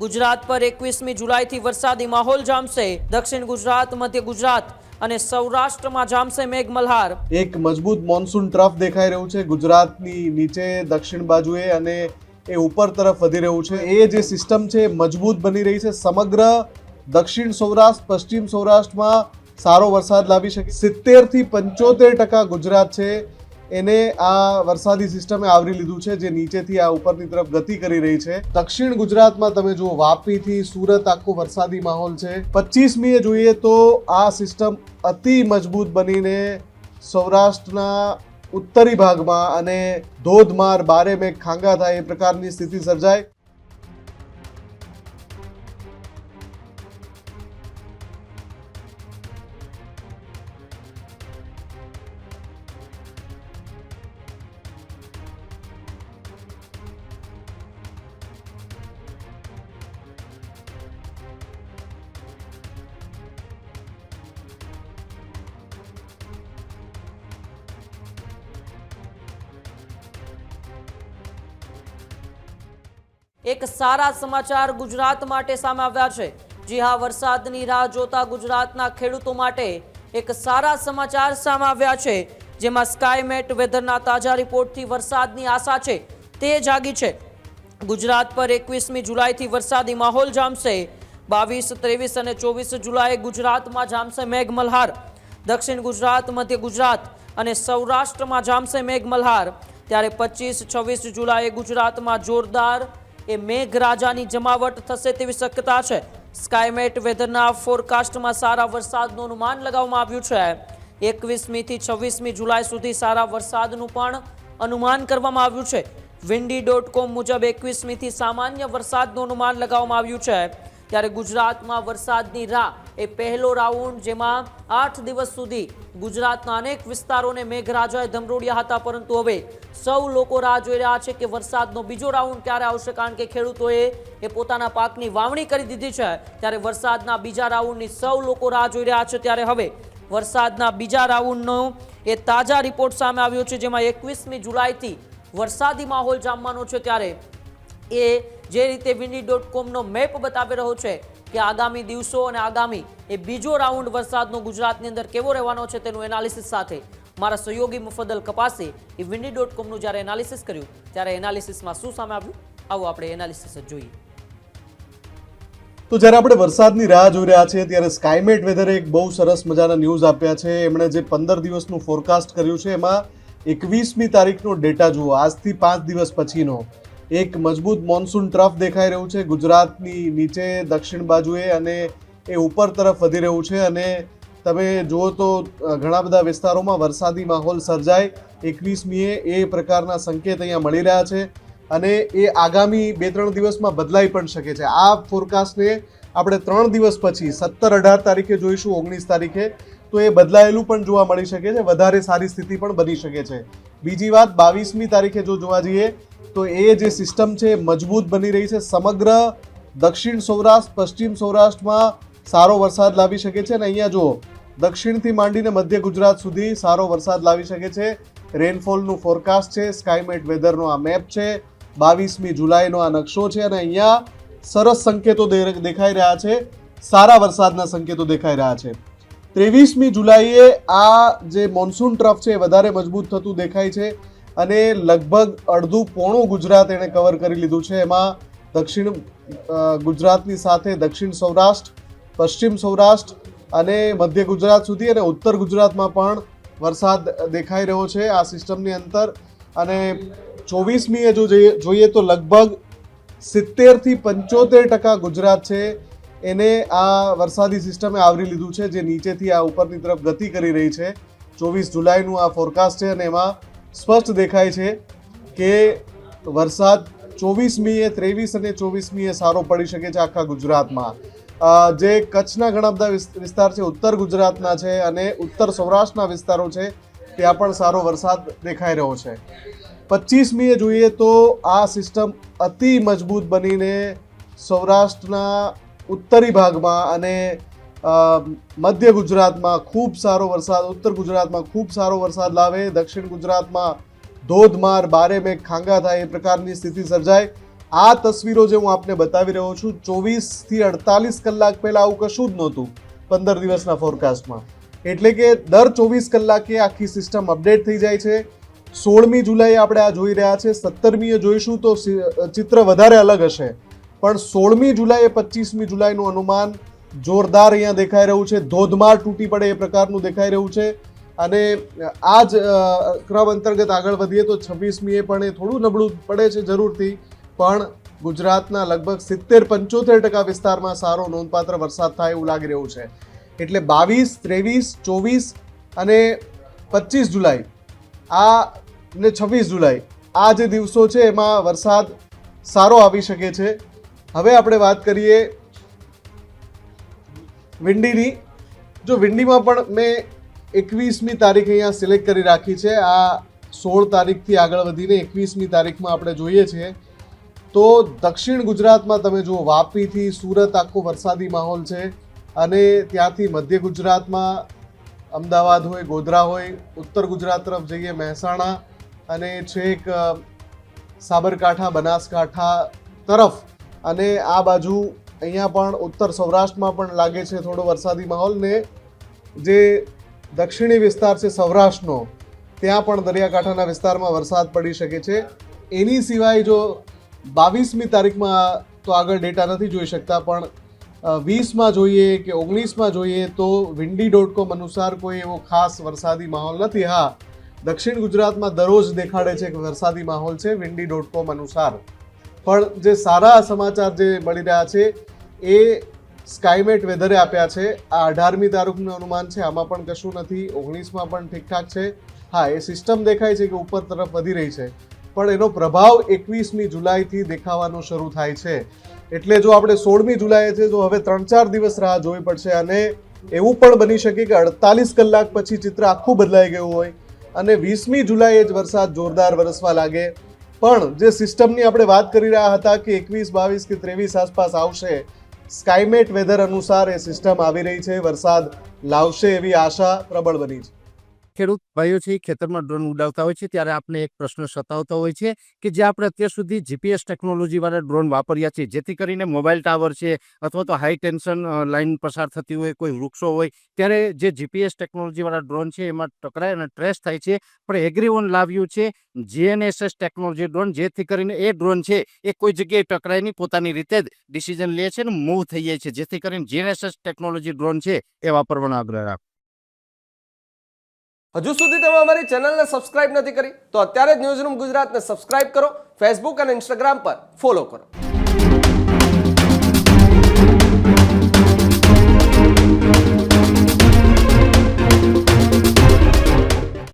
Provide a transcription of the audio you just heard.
ગુજરાત પર 21મી જુલાઈથી વરસાદી માહોલ જામશે। દક્ષિણ ગુજરાત, મધ્ય ગુજરાત અને સૌરાષ્ટ્રમાં જામશે મેઘમલ્હાર। એક મજબૂત મોન્સૂન ટ્રફ દેખાઈ રહ્યું છે ગુજરાતની નીચે દક્ષિણ બાજુએ અને એ ઉપર તરફ વધી રહ્યું છે। એ જે સિસ્ટમ છે મજબૂત બની રહી છે। સમગ્ર દક્ષિણ સૌરાષ્ટ્ર, પશ્ચિમ સૌરાષ્ટ્રમાં સારો વરસાદ લાવી શકે। 70 થી 75% ગુજરાત છે એને આ વરસાદી સિસ્ટમે આવરી લીધું છે, જે નીચેથી આ ઉપરની તરફ ગતિ કરી રહી છે। દક્ષિણ ગુજરાતમાં તમે જુઓ, વાપીથી સુરત આખો વરસાદી માહોલ છે। 25મીએ જોઈએ તો આ સિસ્ટમ અતિ મજબૂત બનીને સૌરાષ્ટ્રના ઉત્તરી ભાગમાં અને ધોધમાર બારે મેઘ ખાંગા થાય એ પ્રકારની સ્થિતિ સર્જાય। એક સારા સમાચાર ગુજરાત માટે સામે આવ્યા છે। જી હા, વરસાદની રાહ જોતા ગુજરાતના ખેડૂતો માટે એક સારા સમાચાર સામે આવ્યા છે, જેમાં સ્કાયમેટ વેધરના તાજા રિપોર્ટથી વરસાદની આશા છે તે જાગી છે। ગુજરાત પર 21મી જુલાઈથી વરસાદી માહોલ જામશે। 22, 23 અને 24 જુલાઈએ ગુજરાતમાં જામશે મેઘમલ્હાર। દક્ષિણ ગુજરાત, મધ્ય ગુજરાત અને સૌરાષ્ટ્રમાં જામશે મેઘમલ્હાર। ત્યારે 25, 26 જુલાઈએ ગુજરાતમાં જોરદાર મેઘરાજાની જમાવટ થશે તેવી શક્યતા છે। સ્કાયમેટ વેધરના ફોરકાસ્ટમાં સારા વરસાદનું અનુમાન લગાવવામાં આવ્યું છે। 21મી થી 26મી જુલાઈ સુધી સારા વરસાદનું પણ અનુમાન કરવામાં આવ્યું છે। windy.com મુજબ 21મી થી સામાન્ય વરસાદનું અનુમાન લગાવવામાં આવ્યું છે। ત્યારે ગુજરાતમાં વરસાદની રાહ એ પહેલો રાઉન્ડ, જેમાં 8 દિવસ સુધી ગુજરાતના અનેક વિસ્તારોને મેઘરાજાએ ધમરોડ્યા હતા, પરંતુ હવે સૌ લોકો રાહ જોઈ રહ્યા છે કે વરસાદનો બીજો રાઉન્ડ ક્યારે આવશે, કારણ કે ખેડૂતોએ પોતાના પાકની વાવણી કરી દીધી છે। ત્યારે વરસાદના બીજા રાઉન્ડની સૌ લોકો રાહ જોઈ રહ્યા છે। ત્યારે હવે વરસાદના બીજા રાઉન્ડનો એ તાજા રિપોર્ટ સામે આવ્યો છે, જેમાં 21મી જુલાઈથી વરસાદી માહોલ જામવાનો છે। ત્યારે એ જે રીતે windy.comનો મેપ બતાવી રહ્યો છે કે આગામી દિવસો અને આગામી બીજો રાઉન્ડ વરસાદનો ગુજરાતની અંદર કેવો રહેવાનો છે, તેનું એનાલિસિસ સાથે મારા સહયોગી મુફદ્દલ કપાસે windy.comનું જ્યારે એનાલિસિસ કર્યું, ત્યારે એનાલિસિસમાં શું સામે આવ્યું, આવો આપણે એનાલિસિસ જોઈએ। તો જ્યારે આપણે વરસાદની રાહ જોઈ રહ્યા છીએ ત્યારે સ્કાયમેટ વેધરે એક બહુ સરસ મજાના ન્યૂઝ આપ્યા છે। એમણે જે 15 દિવસનું ફોરકાસ્ટ કર્યું છે એમાં 21મી તારીખનો ડેટા જુઓ, આજથી 5 દિવસ પછીનો। એક મજબૂત મોન્સૂન ટ્રફ દેખાઈ રહ્યું છે ગુજરાતની નીચે દક્ષિણ બાજુએ અને એ ઉપર તરફ વધી રહ્યું છે। અને તમે જુઓ તો ઘણા બધા વિસ્તારોમાં વરસાદી માહોલ સર્જાય 21મીએ એ પ્રકારના સંકેત અહીંયા મળી રહ્યા છે અને એ આગામી 2-3 દિવસમાં બદલાઈ પણ શકે છે। આ ફોરકાસ્ટને આપણે 3 દિવસ પછી 17, 18 તારીખે જોઈશું, 19 તારીખે, તો એ બદલાયેલું પણ જોવા મળી શકે છે। વધારે સારી સ્થિતિ પણ બની શકે છે। બીજી વાત, 22મી તારીખે જો જોવા જઈએ તો એ જે સિસ્ટમ છે મજબૂત બની રહી છે। સમગ્ર દક્ષિણ સૌરાષ્ટ્ર, પશ્ચિમ સૌરાષ્ટ્રમાં સારો વરસાદ લાવી શકે છે અને અહીંયા જો દક્ષિણથી માંડીને મધ્ય ગુજરાત સુધી સારો વરસાદ લાવી શકે છે। રેનફોલનું ફોરકાસ્ટ છે, સ્કાયમેટ વેધરનો આ મેપ છે, 22મી જુલાઈનો આ નકશો છે અને અહીંયા સરસ સંકેતો દેખાઈ રહ્યા છે, સારા વરસાદના સંકેતો દેખાઈ રહ્યા છે। 23મી જુલાઈએ આ જે મોન્સૂન ટ્રફ છે વધારે મજબૂત થતું દેખાય છે અને લગભગ અડધું પોણું ગુજરાત એણે કવર કરી લીધું છે। એમાં દક્ષિણ ગુજરાતની સાથે દક્ષિણ સૌરાષ્ટ્ર, પશ્ચિમ સૌરાષ્ટ્ર અને મધ્ય ગુજરાત સુધી અને ઉત્તર ગુજરાતમાં પણ વરસાદ દેખાઈ રહ્યો છે આ સિસ્ટમની અંદર। અને 24મીએ જો જોઈએ તો લગભગ 70 થી 75% ગુજરાત છે એને આ વરસાદી સિસ્ટમે આવરી લીધું છે, જે નીચેથી આ ઉપરની તરફ ગતિ કરી રહી છે। 24 જુલાઈનું આ ફોરકાસ્ટ છે અને એમાં સ્પષ્ટ દેખાય છે કે વરસાદ 24મીએ, 23 અને 24મીએ સારો પડી શકે છે આખા ગુજરાતમાં। જે કચ્છના ઘણા બધા વિસ્તાર છે, ઉત્તર ગુજરાતના છે અને ઉત્તર સૌરાષ્ટ્રના વિસ્તારો છે, ત્યાં પણ સારો વરસાદ દેખાઈ રહ્યો છે। 25મીએ જોઈએ તો આ સિસ્ટમ અતિ મજબૂત બનીને સૌરાષ્ટ્રના ઉત્તરી ભાગમાં અને મધ્ય ગુજરાતમાં ખૂબ સારો વરસાદ, ઉત્તર ગુજરાતમાં ખૂબ સારો વરસાદ લાવે, દક્ષિણ ગુજરાતમાં ધોધમાર બારે મેઘ ખાંગા થાય એ પ્રકારની સ્થિતિ સર્જાય આ તસવીરો જે હું આપને બતાવી રહ્યો છું 24 થી 48 કલાક પહેલા આવું કશું જ નહોતું 15 દિવસના ફોરકાસ્ટમાં. એટલે કે દર 24 કલાકે આખી સિસ્ટમ અપડેટ થઈ જાય છે. 16મી જુલાઈએ આપણે આ જોઈ રહ્યા છે, 17મીએ જોઈશું તો ચિત્ર વધારે અલગ હશે, પણ 16મી જુલાઈએ 25મી જુલાઈનું અનુમાન જોરદાર અહીંયા દેખાઈ રહ્યું છે, ધોધમાર તૂટી પડે એ પ્રકારનું દેખાઈ રહ્યું છે. અને આ જ ક્રમ અંતર્ગત આગળ વધીએ તો 26મીએ પણ એ થોડું નબળું પડે છે જરૂરથી, પણ ગુજરાતના લગભગ 70-75% વિસ્તારમાં સારો નોંધપાત્ર વરસાદ થાય એવું લાગી રહ્યું છે. એટલે 22, 23, 24 અને 25 જુલાઈ આ ને 26 જુલાઈ આ જે દિવસો છે એમાં વરસાદ સારો આવી શકે છે. હવે આપણે વાત કરીએ વિંડીની. જો વિંડીમાં પણ મેં 21મી તારીખ અહીંયા સિલેક્ટ કરી રાખી છે. આ 16 તારીખથી આગળ વધીને 21મી તારીખમાં આપણે જોઈએ છીએ તો દક્ષિણ ગુજરાતમાં તમે જુઓ, વાપીથી સુરત આખો વરસાદી માહોલ છે. અને ત્યાંથી મધ્ય ગુજરાતમાં અમદાવાદ હોય, ગોધરા હોય, ઉત્તર ગુજરાત તરફ જઈએ મહેસાણા અને છેક સાબરકાંઠા, બનાસકાંઠા તરફ, અને આ બાજુ અહીંયા પણ ઉત્તર સૌરાષ્ટ્રમાં પણ લાગે છે થોડો વરસાદી માહોલ. ને જે દક્ષિણી વિસ્તાર છે સૌરાષ્ટ્રનો, ત્યાં પણ દરિયાકાંઠાના વિસ્તારમાં વરસાદ પડી શકે છે. એની સિવાય જો 22મી તારીખમાં તો આગળ ડેટા નથી જોઈ શકતા, પણ 20માં જોઈએ કે 19માં જોઈએ તો windy.com અનુસાર કોઈ એવો ખાસ વરસાદી માહોલ નથી. હા, દક્ષિણ ગુજરાતમાં દરરોજ દેખાડે છે કે વરસાદી માહોલ છે windy.com અનુસાર. પણ જે સારા સમાચાર જે મળી રહ્યા છે એ સ્કાયમેટ વેધરે આપ્યા છે. આ 18મી તારીખનું અનુમાન છે, આમાં પણ કશું નથી. 19માં પણ ઠીકઠાક છે. હા, એ સિસ્ટમ દેખાય છે કે ઉપર તરફ વધી રહી છે, પણ એનો પ્રભાવ 21મી જુલાઈથી દેખાવાનું શરૂ થાય છે. એટલે જો આપણે 16મી જુલાઈએ છે તો હવે 3-4 દિવસ રાહ જોવી પડશે. અને એવું પણ બની શકે કે 48 કલાક પછી ચિત્ર આખું બદલાઈ ગયું હોય અને 20મી જુલાઈએ જ વરસાદ જોરદાર વરસવા લાગે. પણ જે સિસ્ટમની આપણે વાત કરી રહ્યા હતા કે 21, 22 કે 23 આસપાસ આવશે, સ્કાયમેટ વેધર અનુસાર એ સિસ્ટમ આવી રહી છે, વરસાદ લાવશે એવી આશા પ્રબળ બની છે. ખેડૂત ભાઈઓ છે ખેતરમાં ડ્રોન ઉડાવતા હોય છે ત્યારે આપણે એક પ્રશ્ન સતાવતો હોય છે કે જે આપણે અત્યાર સુધી જીપીએસ ટેકનોલોજીવાળા ડ્રોન વાપર્યા છે, જેથી કરીને મોબાઈલ ટાવર છે અથવા તો હાઈ ટેન્શન લાઇન પસાર થતી હોય, કોઈ વૃક્ષો હોય, ત્યારે જે જીપીએસ ટેકનોલોજીવાળા ડ્રોન છે એમાં ટકરાય અને ટ્રેસ થાય છે. પણ એગ્રીવન લાવ્યું છે GNSS ટેકનોલોજી ડ્રોન, જેથી કરીને એ ડ્રોન છે એ કોઈ જગ્યાએ ટકરાય નહીં, પોતાની રીતે જ ડિસિઝન લે છે અને મૂવ થઈ જાય છે. જેથી કરીને GNSS ટેકનોલોજી ડ્રોન છે એ વાપરવાનો આગ્રહ રાખો. હજુ સુધી તમે અમારી ચેનલને સબસ્ક્રાઇબ નથી કરી તો અત્યારે જ ન્યૂઝરૂમ ગુજરાતને સબસ્ક્રાઇબ કરો, ફેસબુક અને ઇન્સ્ટાગ્રામ પર ફોલો કરો.